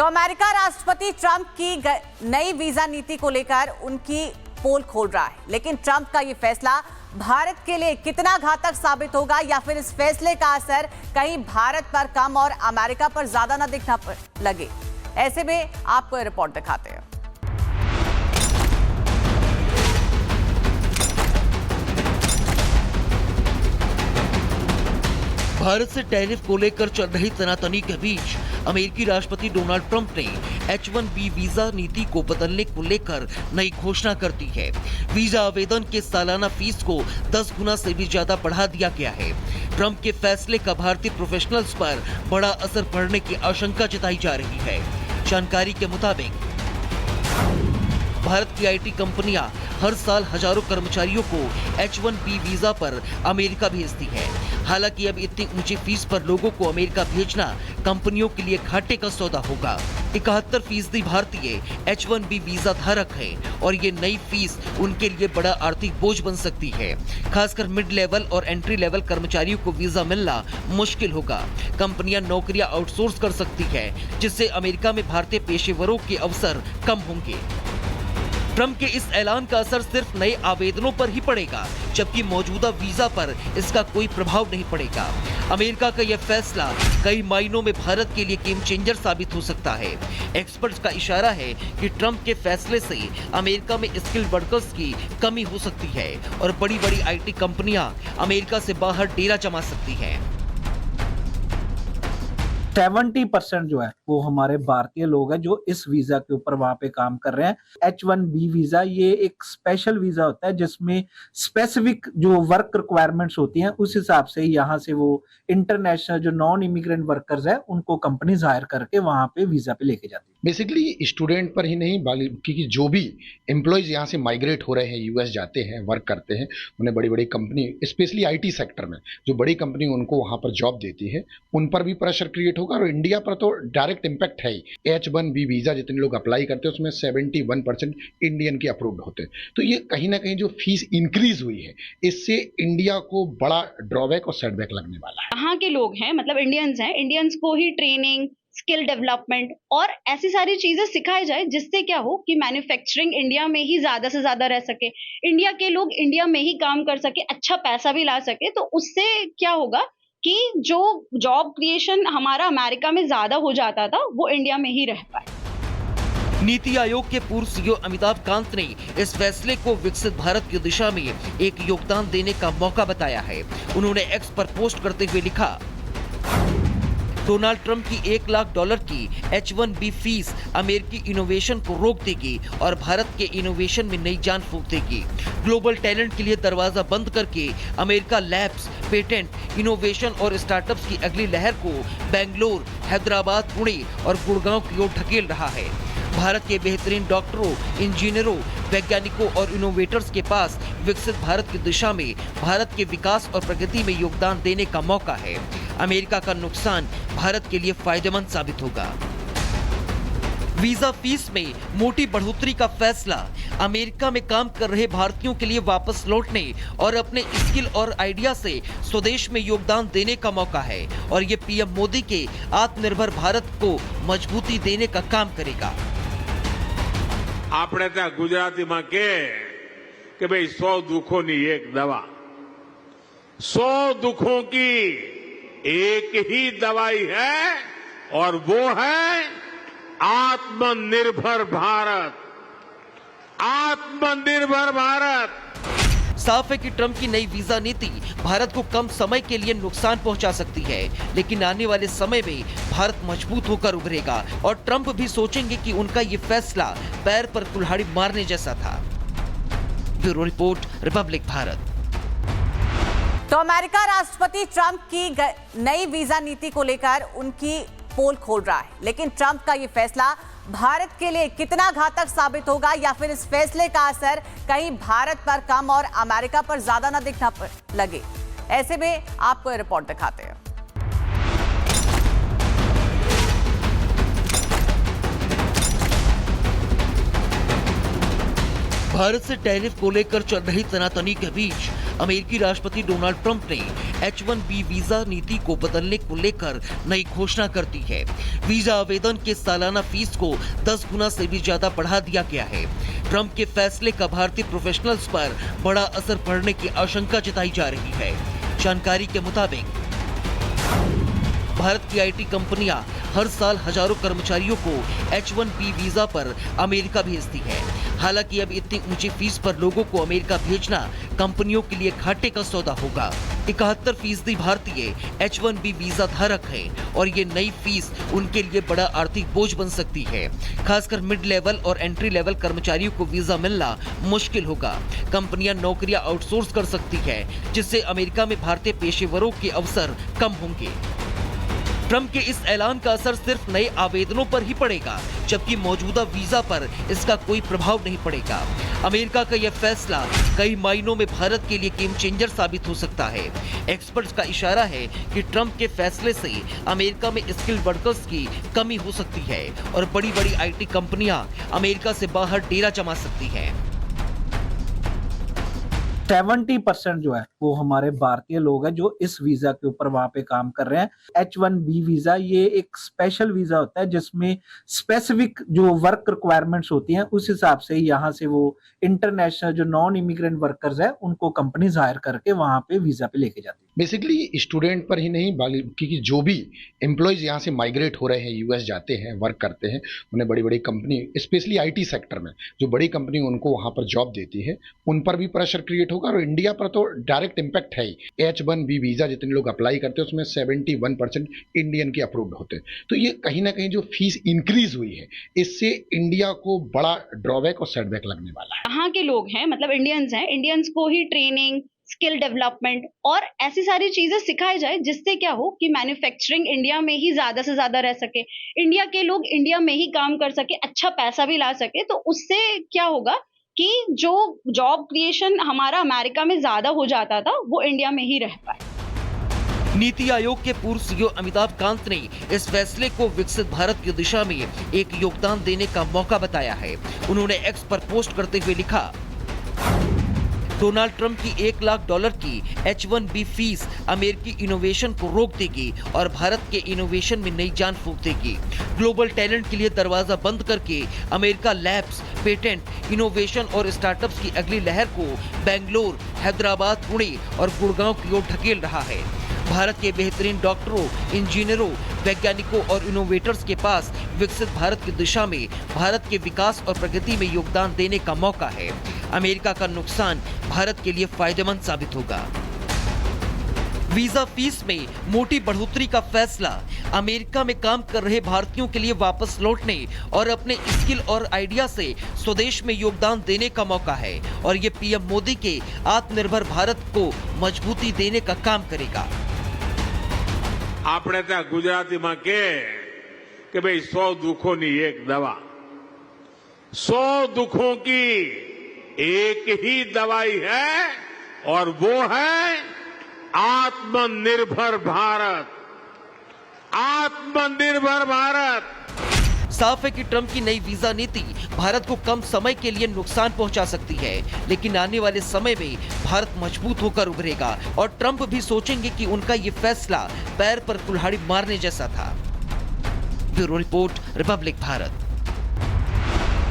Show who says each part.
Speaker 1: तो अमेरिका राष्ट्रपति ट्रंप की नई वीजा नीति को लेकर उनकी पोल खोल रहा है, लेकिन ट्रंप का ये फैसला भारत के लिए कितना घातक साबित होगा या फिर इस फैसले का असर कहीं भारत पर कम और अमेरिका पर ज्यादा न दिखना लगे। ऐसे में आपको रिपोर्ट दिखाते हैं।
Speaker 2: भारत से टैरिफ को लेकर चल रही तनातनी के बीच अमेरिकी राष्ट्रपति डोनाल्ड ट्रंप ने H-1B वीजा नीति को बदलने को लेकर नई घोषणा कर दी है। वीजा आवेदन के सालाना फीस को 10 गुना से भी ज्यादा बढ़ा दिया गया है। ट्रंप के फैसले का भारतीय प्रोफेशनल्स पर बड़ा असर पड़ने की आशंका जताई जा रही है। जानकारी के मुताबिक भारत की IT कंपनियां हर साल हजारों कर्मचारियों को H-1B वीजा पर अमेरिका भेजती है। हालांकि अब इतनी ऊंची फीस पर लोगों को अमेरिका भेजना कंपनियों के लिए घाटे का सौदा होगा। 71% भारतीय H-1B वीजा धारक हैं और ये नई फीस उनके लिए बड़ा आर्थिक बोझ बन सकती है। खासकर मिड लेवल और एंट्री लेवल कर्मचारियों को वीजा मिलना मुश्किल होगा। कंपनियां नौकरियां आउटसोर्स कर सकती है, जिससे अमेरिका में भारतीय पेशेवरों के अवसर कम होंगे। ट्रंप के इस ऐलान का असर सिर्फ नए आवेदनों पर ही पड़ेगा, जबकि मौजूदा वीजा पर इसका कोई प्रभाव नहीं पड़ेगा। अमेरिका का यह फैसला कई मायनों में भारत के लिए गेम चेंजर साबित हो सकता है। एक्सपर्ट्स का इशारा है कि ट्रंप के फैसले से अमेरिका में स्किल्ड वर्कर्स की कमी हो सकती है और बड़ी-बड़ी IT कंपनियां अमेरिका से बाहर डेरा जमा सकती हैं।
Speaker 3: 70% जो है वो हमारे भारतीय लोग हैं जो इस वीजा के ऊपर वहां पे काम कर रहे हैं। H-1B वीजा ये एक स्पेशल वीजा होता है जिसमें स्पेसिफिक जो वर्क रिक्वायरमेंट्स होती हैं उस हिसाब से यहाँ से वो इंटरनेशनल जो नॉन इमिग्रेंट वर्कर्स है उनको कंपनीज हायर करके वहां पे वीजा पे लेके जाती है।
Speaker 4: बेसिकली स्टूडेंट पर ही नहीं बल्कि जो भी एम्प्लॉयज यहाँ से माइग्रेट हो रहे हैं, यूएस जाते हैं, वर्क करते हैं, उन्हें बड़ी बड़ी कंपनी स्पेशली IT सेक्टर में जो बड़ी कंपनी उनको वहाँ पर जॉब देती है, उन पर भी प्रेशर क्रिएट होगा और इंडिया पर तो डायरेक्ट इम्पैक्ट है ही। H-1B वीजा जितने लोग अप्लाई करते हैं उसमें 71% इंडियन के अप्रूव्ड होते हैं। तो ये कहीं ना कहीं जो फीस इंक्रीज हुई है इससे इंडिया को बड़ा ड्रॉबैक और सेटबैक लगने वाला है।
Speaker 5: यहाँ के लोग हैं, मतलब इंडियंस हैं, इंडियंस को ही ट्रेनिंग, स्किल डेवलपमेंट और ऐसी सारी चीजें सिखाई जाए जिससे क्या हो कि मैन्युफैक्चरिंग इंडिया में ही ज्यादा से ज्यादा रह सके, इंडिया के लोग इंडिया में ही काम कर सके, अच्छा पैसा भी ला सके। तो उससे क्या होगा कि जो जॉब क्रिएशन हमारा अमेरिका में ज्यादा हो जाता था वो इंडिया में ही रह पाए।
Speaker 2: नीति आयोग के पूर्व CEO अमिताभ कांत ने इस फैसले को विकसित भारत की दिशा में एक योगदान देने का मौका बताया है। उन्होंने X पर पोस्ट करते हुए लिखा, डोनाल्ड ट्रंप की $1 लाख की H-1B फीस अमेरिकी इनोवेशन को रोक देगी और भारत के इनोवेशन में नई जान फूंक देगी। ग्लोबल टैलेंट के लिए दरवाजा बंद करके अमेरिका लैब्स, पेटेंट, इनोवेशन और स्टार्टअप्स की अगली लहर को बेंगलोर, हैदराबाद, पुणे और गुड़गांव की ओर ढकेल रहा है। भारत के बेहतरीन डॉक्टरों, इंजीनियरों, वैज्ञानिकों और इनोवेटर्स के पास विकसित भारत की दिशा में भारत के विकास और प्रगति में योगदान देने का मौका है। अमेरिका का नुकसान भारत के लिए फायदेमंद साबित होगा। वीजा फीस में मोटी बढ़ोतरी का फैसला अमेरिका में काम कर रहे भारतीयों के लिए वापस लौटने और अपने स्किल और आइडिया से स्वदेश में योगदान देने का मौका है और ये PM मोदी के आत्मनिर्भर भारत को मजबूती देने का काम करेगा।
Speaker 6: આપણે ત્યાં ગુજરાતીમાં કે ભાઈ 100 દુઃખોની એક દવા, 100 दुखों की एक ही दवाई है और वो है आत्मनिर्भर भारत। आत्मनिर्भर भारत।
Speaker 2: साफ है कि ट्रंप की नई वीजा नीति भारत को कम समय के लिए नुकसान पहुंचा सकती है, लेकिन आने वाले समय में भारत मजबूत होकर उभरेगा और ट्रंप भी सोचेंगे कि उनका ये फैसला पैर पर कुल्हाड़ी मारने जैसा था। Bureau report, Republic Bharat.
Speaker 1: तो अमेरिका राष्ट्रपति ट्रंप की नई वीजा नीति को लेकर उनकी पोल खोल रहा है, लेकिन ट्रंप का ये फैसला भारत के लिए कितना घातक साबित होगा या फिर इस फैसले का असर कहीं भारत पर कम और अमेरिका पर ज्यादा न दिखना लगे। ऐसे में आपको रिपोर्ट दिखाते हैं।
Speaker 2: भारत से टैरिफ को लेकर चल रही तनातनी के बीच अमेरिकी राष्ट्रपति डोनाल्ड ट्रंप ने H-1B वीजा नीति को बदलने को लेकर नई घोषणा कर दी है। वीजा आवेदन के सालाना फीस को 10 गुना से भी ज्यादा बढ़ा दिया गया है। ट्रंप के फैसले का भारतीय प्रोफेशनल्स पर बड़ा असर पड़ने की आशंका जताई जा रही है। जानकारी के मुताबिक भारत की आईटी कंपनियां हर साल हजारों कर्मचारियों को H-1B वीजा पर अमेरिका भेजती है। हालांकि अब इतनी ऊंची फीस पर लोगों को अमेरिका भेजना कंपनियों के लिए घाटे का सौदा होगा। 71% भारतीय H-1B वीजा धारक हैं और ये नई फीस उनके लिए बड़ा आर्थिक बोझ बन सकती है। खासकर मिड लेवल और एंट्री लेवल कर्मचारियों को वीजा मिलना मुश्किल होगा। कंपनियां नौकरियां आउटसोर्स कर सकती है, जिससे अमेरिका में भारतीय पेशेवरों के अवसर कम होंगे। ट्रंप के इस ऐलान का असर सिर्फ नए आवेदनों पर ही पड़ेगा, जबकि मौजूदा वीजा पर इसका कोई प्रभाव नहीं पड़ेगा। अमेरिका का यह फैसला कई मायनों में भारत के लिए गेम चेंजर साबित हो सकता है। एक्सपर्ट्स का इशारा है कि ट्रंप के फैसले से अमेरिका में स्किल्ड वर्कर्स की कमी हो सकती है और बड़ी-बड़ी आईटी कंपनियां अमेरिका से बाहर डेरा जमा सकती हैं।
Speaker 3: 70% जो है वो हमारे भारतीय लोग हैं जो इस वीजा के ऊपर वहां पे काम कर रहे हैं। H-1B वीजा ये एक स्पेशल वीजा होता है जिसमें स्पेसिफिक जो वर्क रिक्वायरमेंट्स होती हैं उस हिसाब से यहाँ से वो इंटरनेशनल जो नॉन इमिग्रेंट वर्कर्स है उनको कंपनीज हायर करके वहां पे वीजा पे लेके जाती है।
Speaker 4: बेसिकली स्टूडेंट पर ही नहीं क्योंकि जो भी एम्प्लॉयज यहाँ से माइग्रेट हो रहे हैं, यूएस जाते हैं, वर्क करते हैं, उन्हें बड़ी बड़ी कंपनी स्पेशली आईटी सेक्टर में जो बड़ी कंपनी उनको वहाँ पर जॉब देती है, उन पर भी प्रेशर क्रिएट होगा और इंडिया पर तो डायरेक्ट इम्पैक्ट है ही। H-1B वीजा जितने लोग अप्लाई करते हैं उसमें 71% इंडियन के अप्रूव्ड होते हैं। तो ये कहीं ना कहीं जो फीस इंक्रीज हुई है इससे इंडिया को बड़ा ड्रॉबैक और सेटबैक लगने वाला है।
Speaker 5: यहाँ के लोग हैं, मतलब इंडियंस हैं, इंडियंस को ही ट्रेनिंग, स्किल डेवलपमेंट और ऐसी सारी चीजें सिखाई जाए जिससे क्या हो कि मैन्युफैक्चरिंग इंडिया में ही ज्यादा से ज्यादा रह सके, इंडिया के लोग इंडिया में ही काम कर सके, अच्छा पैसा भी ला सके। तो उससे क्या होगा कि जो जॉब क्रिएशन हमारा अमेरिका में ज्यादा हो जाता था वो इंडिया में ही रह पाए।
Speaker 2: नीति आयोग के पूर्व सीईओ अमिताभ कांत ने इस फैसले को विकसित भारत की दिशा में एक योगदान देने का मौका बताया है। उन्होंने एक्स पर पोस्ट करते हुए लिखा, डोनाल्ड ट्रंप की $1 लाख की H-1B फीस अमेरिकी इनोवेशन को रोक देगी और भारत के इनोवेशन में नई जान फूंक देगी। ग्लोबल टैलेंट के लिए दरवाजा बंद करके अमेरिका लैब्स, पेटेंट, इनोवेशन और स्टार्टअप्स की अगली लहर को बेंगलोर, हैदराबाद, पुणे और गुड़गांव की ओर ढकेल रहा है। भारत के बेहतरीन डॉक्टरों, इंजीनियरों, वैज्ञानिकों और इनोवेटर्स के पास विकसित भारत की दिशा में भारत के विकास और प्रगति में योगदान देने का मौका है। अमेरिका का नुकसान भारत के लिए फायदेमंद साबित होगा। वीजा फीस में मोटी बढ़ोतरी का फैसला अमेरिका में काम कर रहे भारतीयों के लिए वापस लौटने और अपने स्किल और आइडिया से स्वदेश में योगदान देने का मौका है और ये पीएम मोदी के आत्मनिर्भर भारत को मजबूती देने का काम करेगा।
Speaker 6: આપણે ત્યાં ગુજરાતીમાં કે ભાઈ 100 દુઃખોની એક દવા, 100 દુઃખોं की एक ही दवाई है और वो है आत्मनिर्भर भारत। आत्मनिर्भर भारत।
Speaker 2: साफ है कि ट्रंप की नई वीजा नीति भारत को कम समय के लिए नुकसान पहुंचा सकती है, लेकिन आने वाले समय में भारत मजबूत होकर उभरेगा और ट्रंप भी सोचेंगे कि उनका ये फैसला पैर पर कुल्हाड़ी मारने जैसा था। Bureau report, Republic Bharat.